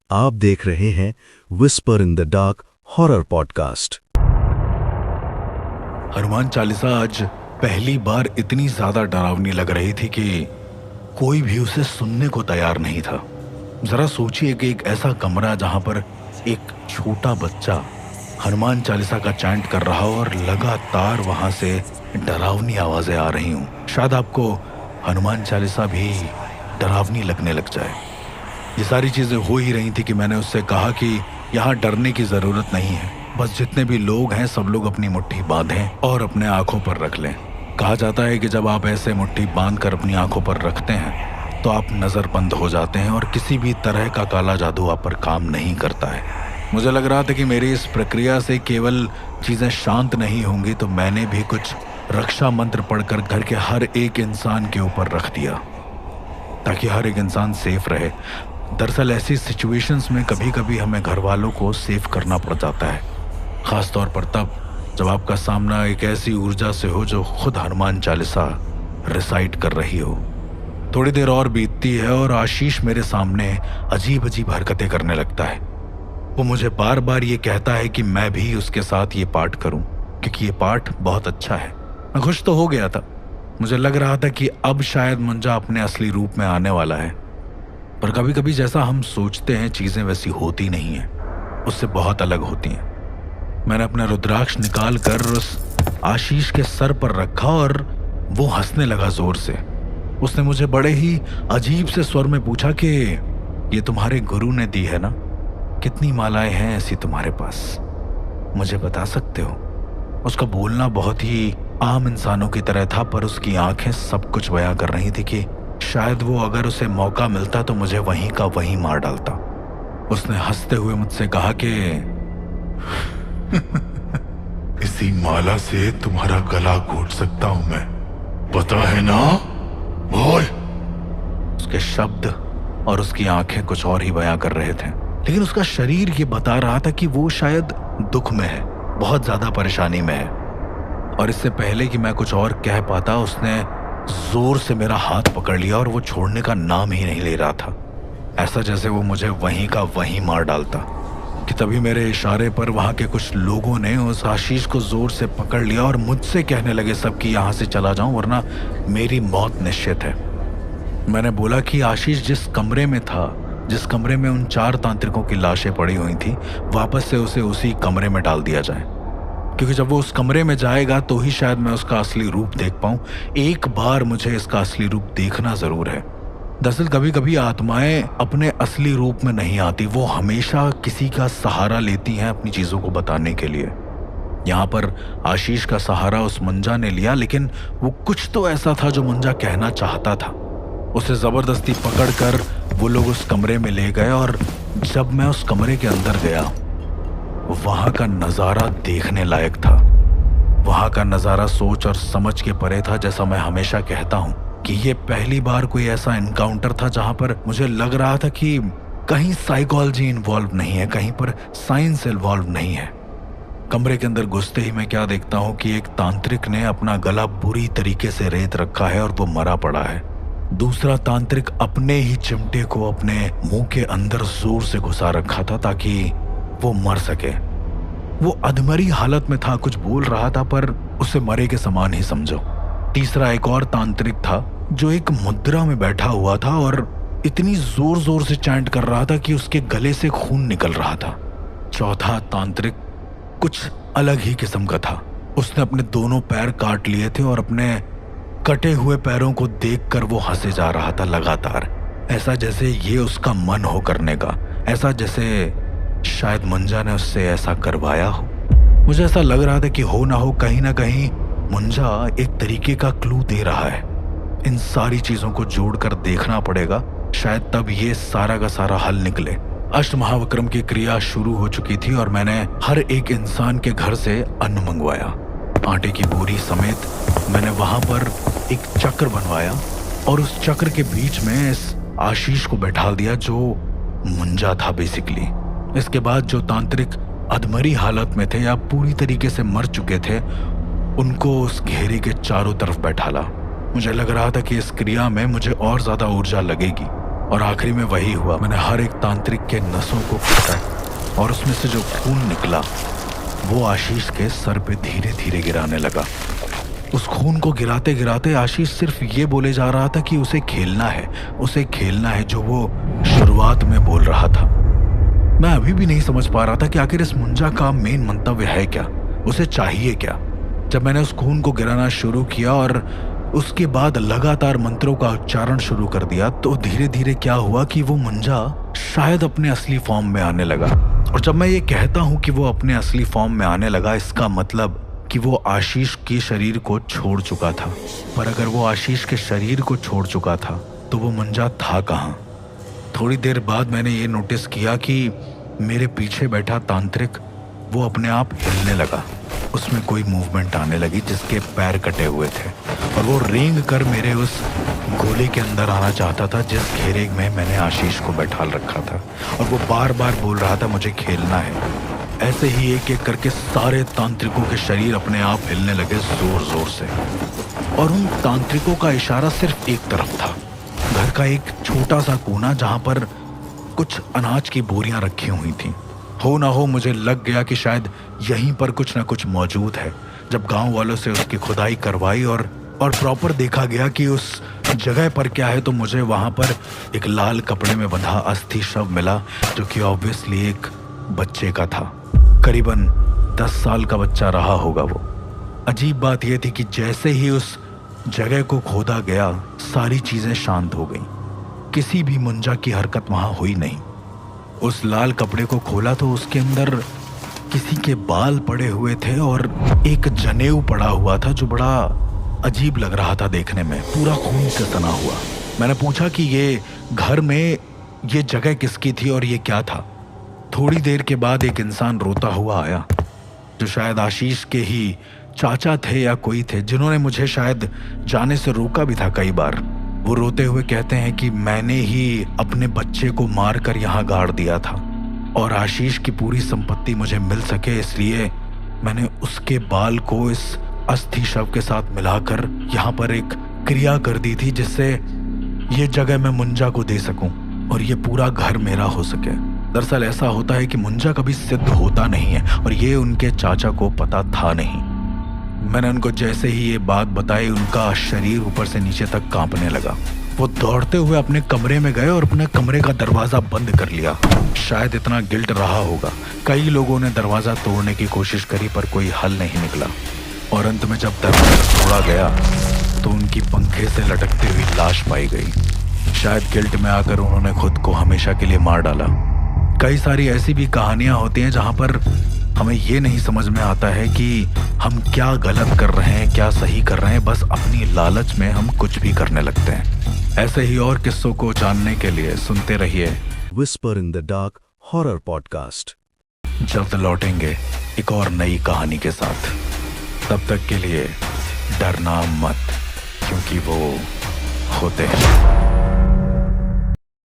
आप देख रहे हैं whisper in the dark horror podcast. Hanuman Chalisa आज पहली बार इतनी ज्यादा डरावनी लग रही थी कि कोई भी उसे सुनने को तैयार नहीं था। जरा सोचिए कि एक ऐसा कमरा जहां पर एक छोटा बच्चा हनुमान चालीसा का चैंट कर रहा हो और लगातार वहां से डरावनी आवाजें आ रही हूं। शायद आपको हनुमान चालीसा भी डरावनी लगने लग जाए। ये सारी चीजें हो ही रही थी कि मैंने उससे कहा कि यहाँ डरने की जरूरत नहीं है, बस जितने भी लोग हैं सब लोग अपनी मुट्ठी बांधें और अपने आंखों पर रख लें। कहा जाता है कि जब आप ऐसे मुट्ठी बांध कर अपनी आंखों पर रखते हैं तो आप नजरबंद हो जाते हैं और किसी भी तरह का काला जादू आप पर काम नहीं करता है। मुझे लग रहा था कि मेरी इस प्रक्रिया से केवल चीजें शांत नहीं होंगी, तो मैंने भी कुछ रक्षा मंत्र पढ़कर घर के हर एक इंसान के ऊपर रख दिया ताकि हर एक इंसान सेफ रहे। दरअसल ऐसी सिचुएशंस में कभी कभी हमें घर वालों को सेव करना पड़ जाता है, खास तौर पर तब जब आपका सामना एक ऐसी ऊर्जा से हो जो खुद हनुमान चालीसा रिसाइट कर रही हो। थोड़ी देर और बीतती है और आशीष मेरे सामने अजीब अजीब हरकतें करने लगता है। वो मुझे बार बार ये कहता है कि मैं भी उसके साथ ये पाठ करूं क्योंकि ये पाठ बहुत अच्छा है। मैं खुश तो हो गया था, मुझे लग रहा था कि अब शायद मुंजा अपने असली रूप में आने वाला है। पर कभी कभी जैसा हम सोचते हैं चीजें वैसी होती नहीं हैं, उससे बहुत अलग होती हैं। मैंने अपना रुद्राक्ष निकाल कर उस आशीष के सर पर रखा और वो हंसने लगा जोर से। उसने मुझे बड़े ही अजीब से स्वर में पूछा कि ये तुम्हारे गुरु ने दी है ना? कितनी मालाएं हैं ऐसी तुम्हारे पास, मुझे बता सकते हो? उसका बोलना बहुत ही आम इंसानों की तरह था, पर उसकी आंखें सब कुछ बयां कर रही थी कि शायद वो अगर उसे मौका मिलता तो मुझे वहीं का वहीं मार डालता। उसने हंसते हुए मुझसे कहा कि इसी माला से तुम्हारा गला घोट सकता हूं मैं, पता है ना? बोल। उसके शब्द और उसकी आंखें कुछ और ही बयां कर रहे थे, लेकिन उसका शरीर ये बता रहा था कि वो शायद दुख में है, बहुत ज्यादा परेशानी में है। और इससे पहले कि मैं कुछ और कह पाता उसने जोर से मेरा हाथ पकड़ लिया और वो छोड़ने का नाम ही नहीं ले रहा था, ऐसा जैसे वो मुझे वहीं का वहीं मार डालता। कि तभी मेरे इशारे पर वहां के कुछ लोगों ने उस आशीष को जोर से पकड़ लिया और मुझसे कहने लगे सब कि यहाँ से चला जाऊं वरना मेरी मौत निश्चित है। मैंने बोला कि आशीष जिस कमरे में था, जिस कमरे में उन 4 तांत्रिकों की लाशें पड़ी हुई थी, वापस से उसे उसी कमरे में डाल दिया जाए, क्योंकि जब वो उस कमरे में जाएगा तो ही शायद मैं उसका असली रूप देख पाऊं। एक बार मुझे इसका असली रूप देखना जरूर है। दरअसल कभी कभी आत्माएं अपने असली रूप में नहीं आती, वो हमेशा किसी का सहारा लेती हैं अपनी चीजों को बताने के लिए। यहाँ पर आशीष का सहारा उस मुंजा ने लिया, लेकिन वो कुछ तो ऐसा था जो मुंजा कहना चाहता था। उसे जबरदस्ती पकड़कर वो लोग उस कमरे में ले गए और जब मैं उस कमरे के अंदर गया, वहां का नजारा देखने लायक था। वहां का नजारा सोच और समझ के परे था। जैसा मैं हमेशा कहता हूं कि ये पहली बार कोई ऐसा इनकाउंटर था जहां पर मुझे लग रहा था कि कहीं साइकोलॉजी इन्वॉल्व नहीं है, कहीं पर साइंस इन्वॉल्व नहीं है। कमरे के अंदर घुसते ही मैं क्या देखता हूं कि एक तांत्रिक ने अपना गला बुरी तरीके से रेत रखा है और वो मरा पड़ा है। दूसरा तांत्रिक अपने ही चिमटे को अपने मुंह के अंदर जोर से घुसा रखा था ताकि वो मर सके। वो अधमरी हालत में था, कुछ बोल रहा था पर उसे मरे के समान ही समझो। तीसरा एक और तांत्रिक था जो एक मुद्रा में बैठा हुआ था और इतनी जोर जोर से चैंट कर रहा था कि उसके गले से खून निकल रहा था। चौथा तांत्रिक कुछ अलग ही किस्म का था। उसने अपने दोनों पैर काट लिए थे और अपने कटे हुए पैरों को देखकर वो हंसे जा रहा था लगातार, ऐसा जैसे ये उसका मन हो करने का, ऐसा जैसे शायद मुंजा ने उससे ऐसा करवाया हो। मुझे ऐसा लग रहा था कि हो ना कहीं मुंजा एक तरीके का क्लू दे रहा है। इन सारी चीजों को जोड़कर देखना पड़ेगा, शायद तब ये सारा का सारा हल निकले। अष्टमहाविक्रम की क्रिया शुरू हो चुकी थी और मैंने हर एक इंसान के घर से अन्न मंगवाया। आटे की बोरी समेत मैंने वहां पर एक चक्र बनवाया और उस चक्र के बीच में इस आशीष को बैठा दिया जो मुंजा था बेसिकली। इसके बाद जो तांत्रिक अधमरी हालत में थे या पूरी तरीके से मर चुके थे, उनको उस घेरे के चारों तरफ बैठाला। मुझे लग रहा था कि इस क्रिया में मुझे और ज्यादा ऊर्जा लगेगी, और आखिरी में वही हुआ। मैंने हर एक तांत्रिक के नसों को काटा और उसमें से जो खून निकला वो आशीष के सर पे धीरे धीरे गिराने लगा। उस खून को गिराते गिराते आशीष सिर्फ ये बोले जा रहा था कि उसे खेलना है जो वो शुरुआत में बोल रहा था। मैं अभी भी नहीं समझ पा रहा था कि आखिर इस मुंजा का मेन मंतव्य है क्या, उसे चाहिए क्या। जब मैंने उस खून को गिराना शुरू किया और उसके बाद लगातार मंत्रों का उच्चारण शुरू कर दिया तो धीरे धीरे क्या हुआ कि वो मुंजा शायद अपने असली फॉर्म में आने लगा। और जब मैं ये कहता हूं कि वो अपने असली फॉर्म में आने लगा, इसका मतलब कि वो आशीष के शरीर को छोड़ चुका था। पर अगर वो आशीष के शरीर को छोड़ चुका था तो वो मुंजा था कहाँ? थोड़ी देर बाद मैंने ये नोटिस किया कि मेरे पीछे बैठा तांत्रिक वो अपने आप हिलने लगा। उसमें कोई मूवमेंट आने लगी जिसके पैर कटे हुए थे और वो रेंग कर मेरे उस गोले के अंदर आना चाहता था जिस घेरे में मैंने आशीष को बैठाल रखा था। और वो बार बार बोल रहा था मुझे खेलना है। ऐसे ही एक एक करके सारे तांत्रिकों के शरीर अपने आप हिलने लगे जोर जोर से। और उन तांत्रिकों का इशारा सिर्फ एक तरफ था, घर का एक छोटा सा कोना जहां पर कुछ अनाज की बोरियां रखी हुई थी। हो ना हो मुझे लग गया कि शायद यहीं पर कुछ ना कुछ मौजूद है। जब गांव वालों से उसकी खुदाई करवाई और प्रॉपर देखा गया कि उस जगह पर क्या है तो मुझे वहां पर एक लाल कपड़े में बंधा अस्थि शव मिला जो कि ऑब्वियसली एक बच्चे का था। करीबन 10 साल का बच्चा रहा होगा वो। अजीब बात यह थी कि जैसे ही उस जगह को खोदा गया सारी चीजें शांत हो गईं। किसी भी मुंजा की हरकत वहां हुई नहीं। उस लाल कपड़े को खोला तो उसके अंदर किसी के बाल पड़े हुए थे और एक जनेऊ पड़ा हुआ था जो बड़ा अजीब लग रहा था देखने में, पूरा खून से सना हुआ। मैंने पूछा कि ये घर में ये जगह किसकी थी और ये क्या था। थोड़ी देर के बाद एक इंसान रोता हुआ आया जो शायद आशीष के ही चाचा थे या कोई थे, जिन्होंने मुझे शायद जाने से रोका भी था कई बार। वो रोते हुए कहते हैं कि मैंने ही अपने बच्चे को मार कर यहाँ गाड़ दिया था और आशीष की पूरी संपत्ति मुझे मिल सके इसलिए मैंने उसके बाल को इस अस्थि शव के साथ मिलाकर यहाँ पर एक क्रिया कर दी थी जिससे ये जगह मैं मुंजा को दे सकूं और ये पूरा घर मेरा हो सके। दरअसल ऐसा होता है कि मुंजा कभी सिद्ध होता नहीं है और ये उनके चाचा को पता था नहीं। मैंने उनको जैसे ही ये बात बताई उनका शरीर ऊपर से नीचे तक कांपने लगा। वो दौड़ते हुए अपने कमरे में गए और अपने कमरे का दरवाजा बंद कर लिया। शायद इतना गिल्ट रहा होगा। कई लोगों ने दरवाजा तोड़ने की कोशिश करी पर कोई हल नहीं निकला और अंत में जब दरवाजा तोड़ा गया तो उनकी पंखे से लटकती हुई लाश पाई गई। शायद गिल्ट में आकर उन्होंने खुद को हमेशा के लिए मार डाला। कई सारी ऐसी भी कहानियां होती हैं जहां पर हमें ये नहीं समझ में आता है कि हम क्या गलत कर रहे हैं, क्या सही कर रहे हैं। बस अपनी लालच में हम कुछ भी करने लगते हैं। ऐसे ही और किस्सों को जानने के लिए सुनते रहिए whisper in the dark horror podcast. जल्द लौटेंगे एक और नई कहानी के साथ। तब तक के लिए डरना मत, क्योंकि वो होते हैं।